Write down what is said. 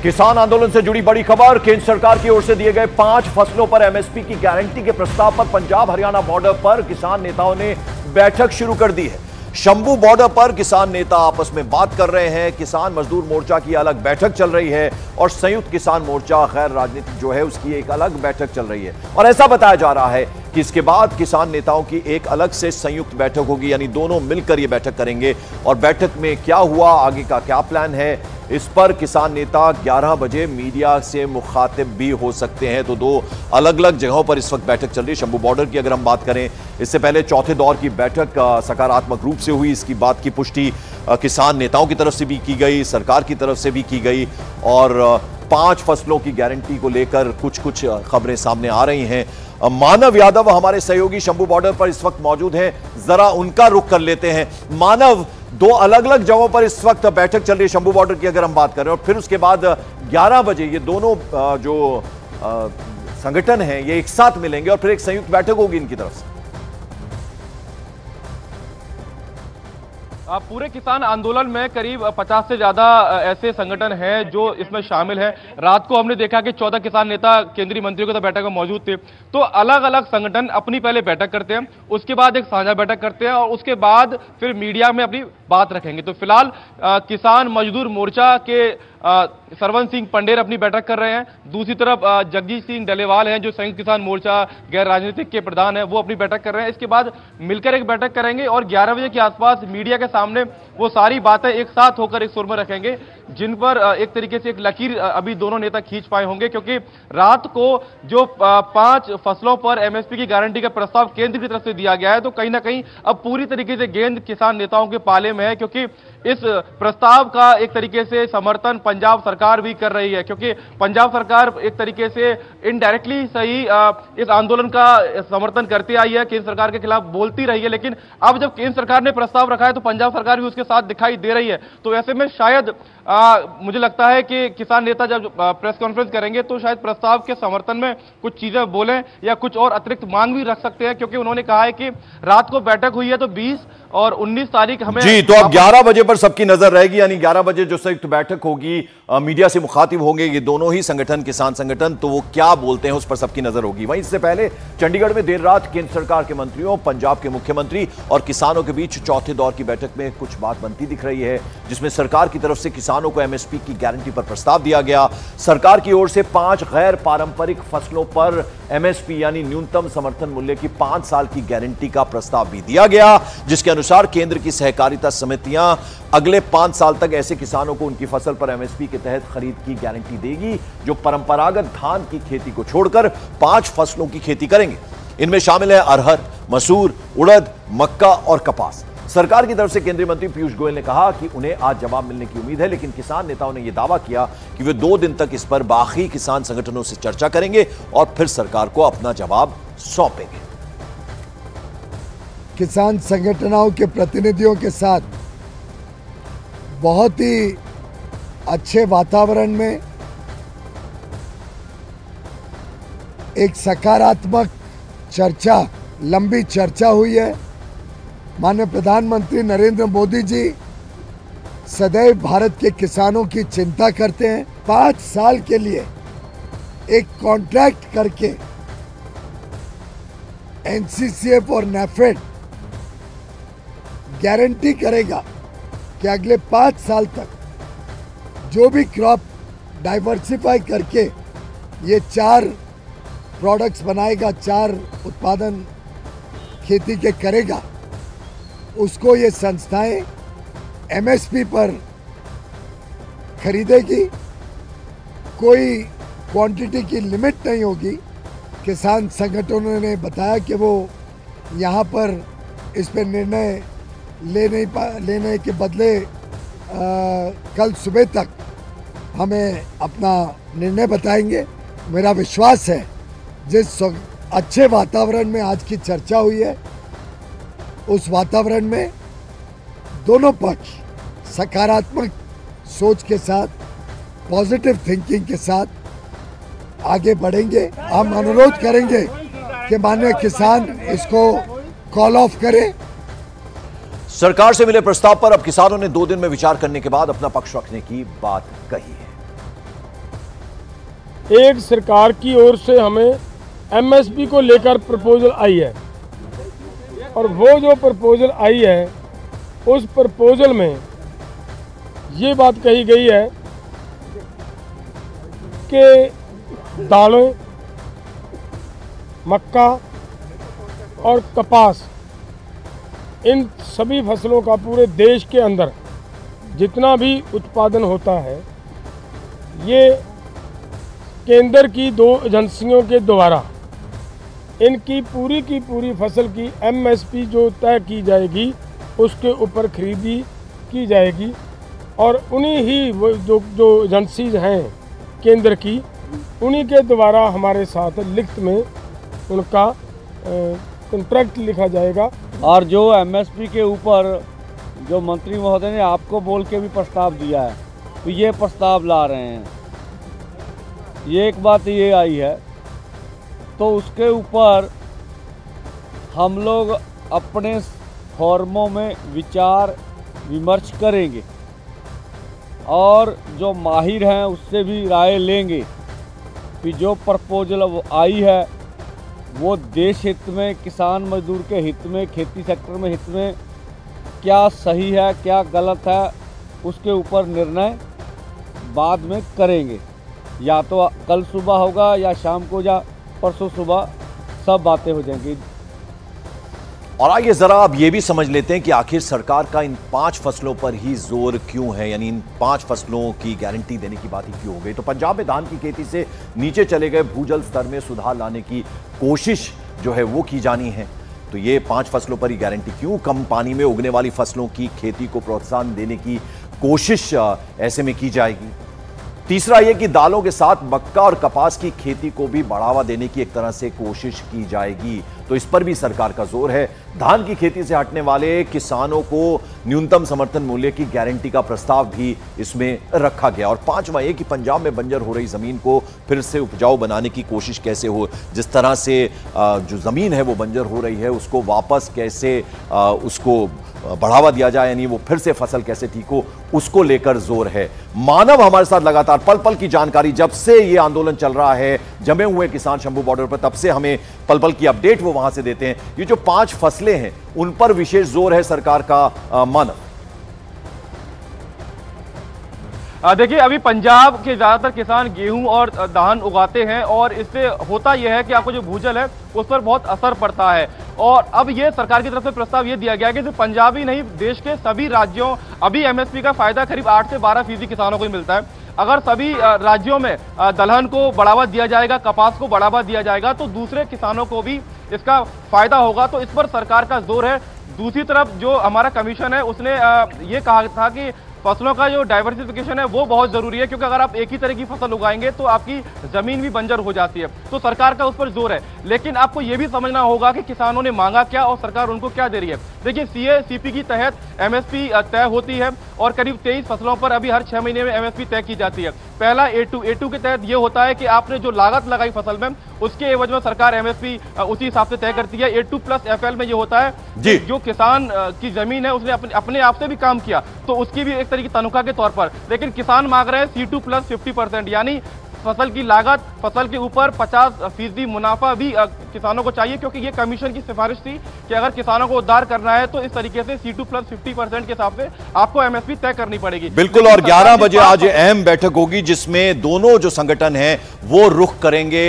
किसान आंदोलन से जुड़ी बड़ी खबर। केंद्र सरकार की ओर से दिए गए 5 फसलों पर एमएसपी की गारंटी के प्रस्ताव पर पंजाब हरियाणा बॉर्डर पर किसान नेताओं ने बैठक शुरू कर दी है। शंभू बॉर्डर पर किसान नेता आपस में बात कर रहे हैं। किसान मजदूर मोर्चा की अलग बैठक चल रही है और संयुक्त किसान मोर्चा गैर राजनीतिक जो है उसकी एक अलग बैठक चल रही है। और ऐसा बताया जा रहा है कि इसके बाद किसान नेताओं की एक अलग से संयुक्त बैठक होगी, यानी दोनों मिलकर यह बैठक करेंगे। और बैठक में क्या हुआ, आगे का क्या प्लान है, इस पर किसान नेता 11 बजे मीडिया से मुखातिब भी हो सकते हैं। तो दो अलग अलग जगहों पर इस वक्त बैठक चल रही है। शंभू बॉर्डर की अगर हम बात करें, इससे पहले चौथे दौर की बैठक सकारात्मक रूप से हुई। इसकी बात की पुष्टि किसान नेताओं की तरफ से भी की गई, सरकार की तरफ से भी की गई। और 5 फसलों की गारंटी को लेकर कुछ खबरें सामने आ रही हैं। मानव यादव हमारे सहयोगी शंभू बॉर्डर पर इस वक्त मौजूद हैं, जरा उनका रुख कर लेते हैं। मानव, दो अलग अलग जगहों पर इस वक्त बैठक चल रही है शंभू बॉर्डर की अगर हम बात करें, और फिर उसके बाद 11 बजे ये दोनों जो संगठन हैं ये एक साथ मिलेंगे और फिर एक संयुक्त बैठक होगी इनकी तरफ से। पूरे किसान आंदोलन में करीब 50 से ज्यादा ऐसे संगठन हैं जो इसमें शामिल हैं। रात को हमने देखा कि 14 किसान नेता केंद्रीय मंत्रियों के साथ बैठक में मौजूद थे। तो अलग अलग संगठन अपनी पहले बैठक करते हैं, उसके बाद एक साझा बैठक करते हैं और उसके बाद फिर मीडिया में अपनी बात रखेंगे। तो फिलहाल किसान मजदूर मोर्चा के सरवन सिंह पंडेर अपनी बैठक कर रहे हैं। दूसरी तरफ जगजीत सिंह डलेवाल हैं जो संयुक्त किसान मोर्चा गैर राजनीतिक के प्रधान हैं, वो अपनी बैठक कर रहे हैं। इसके बाद मिलकर एक बैठक करेंगे और 11 बजे के आसपास मीडिया के सामने वो सारी बातें एक साथ होकर एक सुर में रखेंगे, जिन पर एक तरीके से एक लकीर अभी दोनों नेता खींच पाए होंगे। क्योंकि रात को जो 5 फसलों पर एमएसपी की गारंटी का प्रस्ताव केंद्र की तरफ से दिया गया है, तो कहीं ना कहीं अब पूरी तरीके से गेंद किसान नेताओं के पाले में है। क्योंकि इस प्रस्ताव का एक तरीके से समर्थन पंजाब सरकार भी कर रही है, क्योंकि पंजाब सरकार एक तरीके से इनडायरेक्टली सही इस आंदोलन का समर्थन करती आई है, केंद्र सरकार के खिलाफ बोलती रही है। लेकिन अब जब केंद्र सरकार ने प्रस्ताव रखा है तो पंजाब सरकार भी उसके साथ दिखाई दे रही है। तो ऐसे में शायद मुझे लगता है कि किसान नेता जब प्रेस कॉन्फ्रेंस करेंगे तो शायद प्रस्ताव के समर्थन में कुछ चीजें बोलें या कुछ और अतिरिक्त मांग भी रख सकते हैं। क्योंकि उन्होंने कहा है कि रात को बैठक हुई है तो 20 और 19 तारीख हमें जी, तो अब 11 बजे पर सबकी नजर रहेगी, यानी 11 बजे जो संयुक्त बैठक होगी, मीडिया से मुखातिब होंगे ये दोनों ही संगठन, किसान संगठन, तो वो क्या बोलते हैं उस पर सबकी नजर होगी। वहीं इससे पहले चंडीगढ़ में देर रात केंद्र सरकार के मंत्रियों, पंजाब के मुख्यमंत्री और किसानों के बीच चौथे दौर की बैठक में कुछ बात बनती दिख रही है, जिसमें सरकार की तरफ से किसानों को एमएसपी की गारंटी पर प्रस्ताव दिया गया। सरकार की ओर से 5 गैर पारंपरिक फसलों पर एमएसपी यानी न्यूनतम समर्थन मूल्य की 5 साल की गारंटी का प्रस्ताव भी दिया गया, जिसके अनुसार केंद्र की सहकारिता समितियां अगले 5 साल तक ऐसे किसानों को उनकी फसल पर एमएसपी के तहत खरीद की गारंटी देगी जो परंपरागत धान की खेती को छोड़कर 5 फसलों की खेती करेंगे। इनमें शामिल है अरहर, मसूर, उड़द, मक्का और कपास। सरकार की तरफ से केंद्रीय मंत्री पीयूष गोयल ने कहा कि उन्हें आज जवाब मिलने की उम्मीद है, लेकिन किसान नेताओं ने यह दावा किया कि वे 2 दिन तक इस पर बाकी किसान संगठनों से चर्चा करेंगे और फिर सरकार को अपना जवाब सौंपेंगे। किसान संगठनों के प्रतिनिधियों के साथ बहुत ही अच्छे वातावरण में एक सकारात्मक चर्चा, लंबी चर्चा हुई है। माननीय प्रधानमंत्री नरेंद्र मोदी जी सदैव भारत के किसानों की चिंता करते हैं। 5 साल के लिए एक कॉन्ट्रैक्ट करके एनसीसीएफ और नैफेड गारंटी करेगा कि अगले 5 साल तक जो भी क्रॉप डाइवर्सिफाई करके ये 4 प्रोडक्ट्स बनाएगा, 4 उत्पादन खेती के करेगा, उसको ये संस्थाएं एमएसपी पर खरीदेगी। कोई क्वांटिटी की लिमिट नहीं होगी। किसान संगठनों ने बताया कि वो यहाँ पर इस पर निर्णय लेने के बदले कल सुबह तक हमें अपना निर्णय बताएंगे। मेरा विश्वास है जिस अच्छे वातावरण में आज की चर्चा हुई है, उस वातावरण में दोनों पक्ष सकारात्मक सोच के साथ, पॉजिटिव थिंकिंग के साथ आगे बढ़ेंगे। हम अनुरोध करेंगे कि माननीय किसान इसको कॉल ऑफ करें। सरकार से मिले प्रस्ताव पर अब किसानों ने 2 दिन में विचार करने के बाद अपना पक्ष रखने की बात कही है। एक सरकार की ओर से हमें एमएसपी को लेकर प्रपोजल आई है और वो जो प्रपोजल आई है उस प्रपोजल में ये बात कही गई है कि दालें, मक्का और कपास, इन सभी फसलों का पूरे देश के अंदर जितना भी उत्पादन होता है ये केंद्र की 2 एजेंसियों के द्वारा इनकी पूरी की पूरी फसल की एमएसपी जो तय की जाएगी उसके ऊपर खरीदी की जाएगी और उन्हीं ही वो जो एजेंसीज हैं केंद्र की, उन्हीं के द्वारा हमारे साथ लिखित में उनका कॉन्ट्रैक्ट लिखा जाएगा। और जो एमएसपी के ऊपर जो मंत्री महोदय ने आपको बोल के भी प्रस्ताव दिया है, तो ये प्रस्ताव ला रहे हैं, ये एक बात ये आई है, तो उसके ऊपर हम लोग अपने फॉर्मों में विचार विमर्श करेंगे और जो माहिर हैं उससे भी राय लेंगे कि जो प्रपोजल आई है वो देश हित में, किसान मजदूर के हित में, खेती सेक्टर में हित में क्या सही है क्या गलत है, उसके ऊपर निर्णय बाद में करेंगे। या तो कल सुबह होगा या शाम को या परसों सुबह सब बातें हो जाएंगी। और आइए जरा अब ये भी समझ लेते हैं कि आखिर सरकार का इन 5 फसलों पर ही जोर क्यों है, यानी इन 5 फसलों की गारंटी देने की बात ही क्यों हो गई। तो पंजाब में धान की खेती से नीचे चले गए भूजल स्तर में सुधार लाने की कोशिश जो है वो की जानी है। तो ये 5 फसलों पर ही गारंटी क्यों, कम पानी में उगने वाली फसलों की खेती को प्रोत्साहन देने की कोशिश ऐसे में की जाएगी। तीसरा यह कि दालों के साथ मक्का और कपास की खेती को भी बढ़ावा देने की एक तरह से कोशिश की जाएगी, तो इस पर भी सरकार का जोर है। धान की खेती से हटने वाले किसानों को न्यूनतम समर्थन मूल्य की गारंटी का प्रस्ताव भी इसमें रखा गया। और पांचवा यह कि पंजाब में बंजर हो रही जमीन को फिर से उपजाऊ बनाने की कोशिश कैसे हो, जिस तरह से जो जमीन है वो बंजर हो रही है उसको वापस कैसे उसको बढ़ावा दिया जाए, यानी वो फिर से फसल कैसे ठीक हो, उसको लेकर जोर है। मानव हमारे साथ लगातार पल पल की जानकारी, जब से ये आंदोलन चल रहा है जमे हुए किसान शंभू बॉर्डर पर, तब से हमें पल पल की अपडेट वो वहां से देते हैं। ये जो 5 फसलें हैं उन पर विशेष जोर है सरकार का। मानव, देखिए अभी पंजाब के ज्यादातर किसान गेहूं और धान उगाते हैं और इससे होता यह है कि आपको जो भूजल है उस पर बहुत असर पड़ता है। और अब ये सरकार की तरफ से प्रस्ताव ये दिया गया कि सिर्फ पंजाब ही नहीं, देश के सभी राज्यों अभी एमएसपी का फायदा करीब 8 से 12% किसानों को ही मिलता है। अगर सभी राज्यों में दलहन को बढ़ावा दिया जाएगा, कपास को बढ़ावा दिया जाएगा, तो दूसरे किसानों को भी इसका फायदा होगा। तो इस पर सरकार का जोर है। दूसरी तरफ जो हमारा कमीशन है उसने ये कहा था कि फसलों का जो डाइवर्सिफिकेशन है वो बहुत जरूरी है, क्योंकि अगर आप एक ही तरह की फसल उगाएंगे तो आपकी जमीन भी बंजर हो जाती है। तो सरकार का उस पर जोर है। लेकिन आपको यह भी समझना होगा कि किसानों ने मांगा क्या और सरकार उनको क्या दे रही है। देखिए सीए-सीपी की तहत एमएसपी तय होती है और करीब 23 फसलों पर अभी हर 6 महीने में एमएसपी तय की जाती है। पहला A2 के तहत यह होता है कि आपने जो लागत लगाई फसल में उसके एवज में सरकार एमएसपी उसी हिसाब से तय करती है। A2+FL में यह होता है कि जो किसान की जमीन है उसने अपने आप से भी काम किया तो उसकी भी एक तरह की तनख्वाह के तौर पर। लेकिन किसान मांग रहे हैं C2+50%, यानी फसल की लागत, फसल के ऊपर 50% मुनाफा भी किसानों को चाहिए, क्योंकि ये कमीशन की सिफारिश थी कि अगर किसानों को उद्धार करना है तो इस तरीके से C2+50% के हिसाब से आपको एमएसपी तय करनी पड़ेगी। बिल्कुल। और 11 बजे आज अहम बैठक होगी जिसमें दोनों जो संगठन हैं वो रुख करेंगे